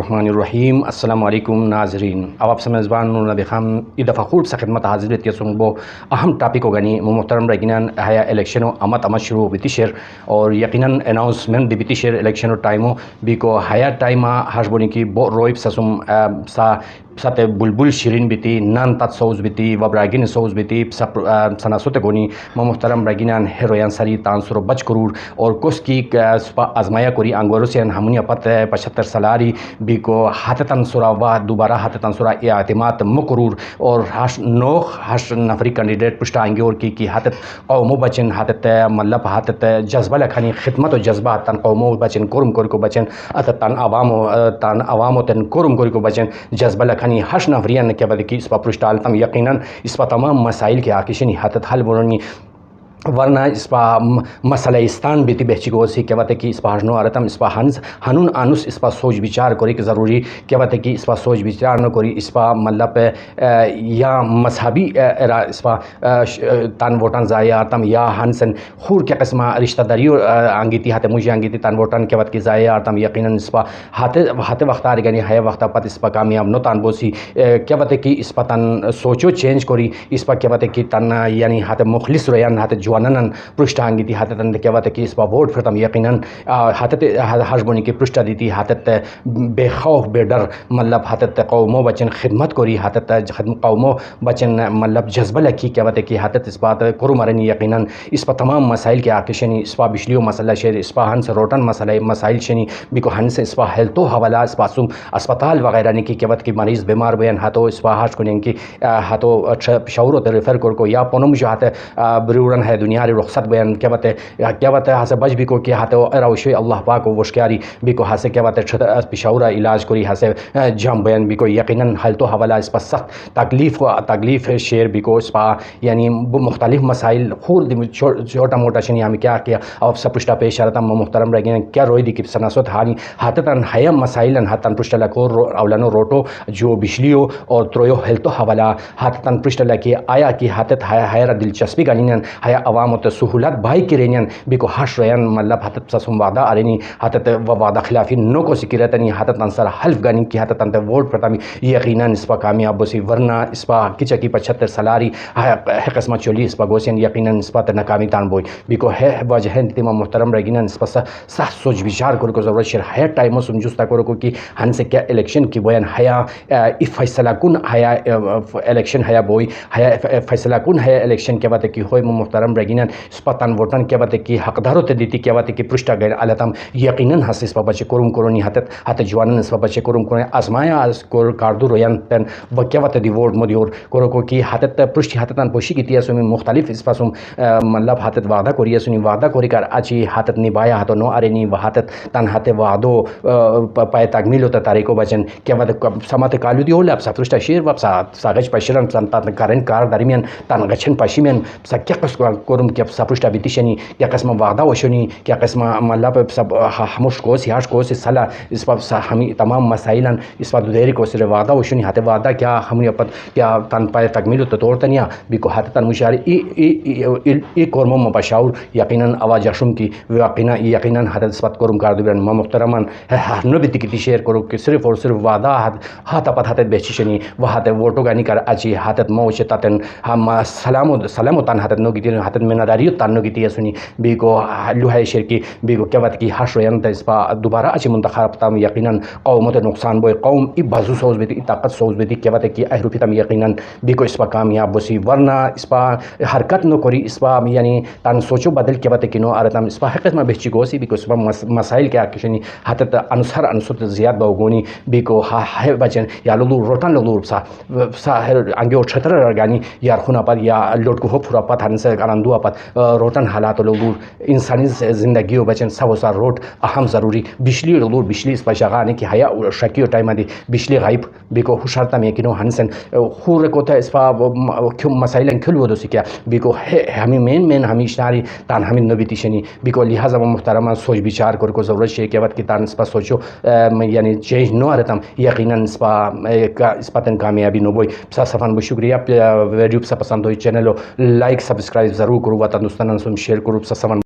الرحمن الرحیم السلام علیکم ناظرین آپ سمزبان نبی خام دفعہ خوب سا خدمت حاضر بیتی سنبو اہم ٹاپک ہو گنی محترم رگینان ہیا الیکشن و امت شروع بیتی شیر اور یقیناً اناؤنسمنٹ دی بیتی شیر الیکشن و ٹائمو بیکو ہیا ٹائما ہاش بونی کی بو رویب سسم سا سات بلبل شیرین بیتی نان تات سوز بیتی وبراگین سوز بیتی سناسوت گونی محترم رگینان ہیرویان سری تانسرو بچ کرور اور کس کی آزمایا کوری انگوروسین ہمونی پت 75 سالاری بیکو حاتتن سورا و دوبارہ حاتتن سورا اعتماد مکرور اور ہش نفری کینڈیڈیٹ پشتا انگور کی حاتت قومو بچن حاتت مطلب حاتت جذبہ لکھانی خدمت و جذبہ تن قومو بچن کرم کو بچن تن عوامو تن کرم کو بچن جذبہ لکھانی ہش نفریان کے بعد کی اس پر پرشتال تم یقیناً اس پر تمام مسائل کے آکشنی حاتت حل بولنی ورنہ اس پا مسئلہ استان بیتی بہچی گو سی کیا بات ہے کہ اس پا ہنو آرتم اس پا ہنون آنوس اس پا سوچ بچار کوری کہ ضروری کیا بات ہے کہ اس پا سوچ بچار نہ کوری اس پا مطلب یا مذہبی اس پا تان ووٹان ضائع آرتم یا ہنسن خور کیا قسمہ رشتہ داری آنگیتی ہاتھ مجھے آنگیتی تان ووٹان کیا بات کی ضائع آرتم یقیناً اس پا ہاتھ وقت آر گنی ہے وقت پت اس پا کامیاب نو تان بوسی کیا بات ہے کہ اس پا تن سوچو چینج کوری اس پا کیا بات ہے کہ تن یعنی ہاتھ مخلص رویان ہاتھ جوانن پرشتہ آنگیتی حاتتن کیا بات ہے کہ اس پا ووٹ پھرتم یقیناً حاتت حجبونی کی پرشتہ دیتی حاتت بے خوف بے ڈر مطلب حاتت قومو بچن خدمت کوری حاتت قومو بچن مطلب جذبہ لکھی کیا بات ہے کہ حاتت اس بات کرو مرنی یقیناً اس پا تمام مسائل کے آکشنی اس پا بجلیو مسئلہ شیر اس پا ہنس روٹن مسائل شنی بیکو ہنس اس پا ہیلتو حوالہ اس پا سم اسپتال وغیرہ نکی کیا بات کی مریض بیمار بین ہاتھو اس پا ہاش کنین کی ہاتھو شعورو تے ریفر کو یا پونم جو ہاتھ بریورن ہے دنیا رخصت بیان کیا بات ہے ہاسے بچ بھی کو کیا ہاتھو اراوشوی اللہ پاک و وشکیاری بیکو ہاسے کیا بات ہے پشاورہ علاج کوری ہاسے جام بیان بیکو یقیناً حالتو حوالہ اس پا سخت تکلیف شیر بیکو اس پا یعنی مختلف مسائل خور چھوٹا موٹا شنی ہمیں کیا اب سب پشتہ پیش آرتا محترم رگین کیا روئی دی کی سناسوت ہانی حاتتاً حیا مسائلن حاتتاً پشتہ لکو اولانو روٹو جو بجلیو اور ترویو حلتو حوالہ حاتتاً پشتہ لکی آیا کی حاتت حیرہ دلچسپی گانینن حیا عوامو تے سہولت بائی کرینین بیکو ہش ریان مطلب حاتت سسم وعدہ آرینی حاتت وعدہ خلافی نو کو سکرتنی حاتت انصر حلف گانی کی حاتت انتے ووٹ پرتامی یقیناً اس پا کامیاب بسی ورنہ اس پا کچا کی 75 سالاری ہے قسمت چولی اس پا گوسین یقیناً اس پا ناکامی تان بوئی بیکو ہے واجہ انتیما محترم رگیناً اس پا سخت سوچ بچار کو ضرورت شیر ہے ٹائمو سمجھوستا کو کی ہن سے کیا الیکشن کی بوین حیا فیصلہ کن حیا الیکشن حیا بوئی حیا فیصلہ کن حیا الیکشن کیا بات ہے کہ ہوئی محترم رگیناً اس پا تن ووٹن کیا بات ہے کہ حقدارو تے دیتی کیا بات ہے کہ پرشتہ گئر علتم یقیناً ہس اس پا بچے کرم کرونی حت جوانن اس پا بچے کرم کرونی آزمایا از کور کاردو رویان تن و کیا بات دی ووٹ مدیور کو کی حتت پرشتی حتتن پوشی کی تیا سومی مختلف اس پا سوم مطلب حتت وعدہ کوری سونی وعدہ کوری کر اچھی حتت نبایا حتو نو آرینی و حتت تن حت وعدو پای تکمیل ہوتا تاریکو بچن کیا بات سمات کالو دی ہول اپسا پرشتہ شیر و اپسا ساگج پشیرن تن کارن کار درمیان تن گچن پشیمین سا کیا قسم کرم کیا سپرشتہ بیتیشنی کیا قسم وعدہ وشنی کیا قسم مطلب سب ہموش کوس یاش کوس سلا اس پر ہمیں تمام مسائلن اس پر دیر کو سر وعدہ وشنی ہاتھ وعدہ کیا ہمیں اپت کیا تن پائے تکمیل تو توڑتنیا بیکو ہاتھ تن مشاری ای کورمو مبشاور یقیناً آواز اشم کی یقیناً ہاتھ سپت کرم کار دوبرن محترمان نو بیتی کی شیئر کرو کہ صرف اور صرف وعدہ ہاتھ پت ہاتھ بیچیشنی وہ ہاتھ ووٹو گانی کر اچھی ہاتھ موش تاتن ہم سلام تن ہاتھ نو گیتی ہاتھ میناداری تانو گیتی سنی بیکو لوہے شیر کی بیکو کیا بات کی ہش ریان تے اس پا دوبارہ اچھی منتخب تام یقیناً قومو تے نقصان بوئے قوم ای بازو سوز بیتی ای طاقت سوز بیتی کیا بات کی احروفی تام یقیناً بیکو اس پا کامیاب بسی ورنہ اس پا حرکت نو کری اس پا یعنی تان سوچو بدل کیا بات کی نو آرتام اس پا حقیقت میں بہچی گوسی بیکو اس پا مسائل کے آکشنی حتت انصر زیاد باوگونی بیکو ہے بچن یا لولو روٹان لولو سا انگیو چھتر رگانی یا خونا پت یا لوٹ کو پھورا پت ہن سے کرندو پت روٹن حالات لولو انسانی زندگی و بچن سب سا روٹ اہم ضروری بجلی لولو بجلی اس پا شغانے کی حیا شکیو ٹائم دی بجلی غائب بیکو خوشارتا میں کنو ہنسن خور کو تا اس پا مسائلن کھلو دو سکیا بیکو ہمیں مین ہمیں اشناری تان ہمیں نبیتی شنی بیکو لہذا محترمان سوچ بچار کو ضرورت شے کہ وقت کی تان اس پا سوچو یعنی چینج نو آرتم یقیناً اس پا تن کامیابی نو بوئی سا سفان بو شکریہ ویڈیو سا پسند ہوئی چینل لائک سبسکرائب ضرور کرو و تندوستان سم شیئر کرو سا سفان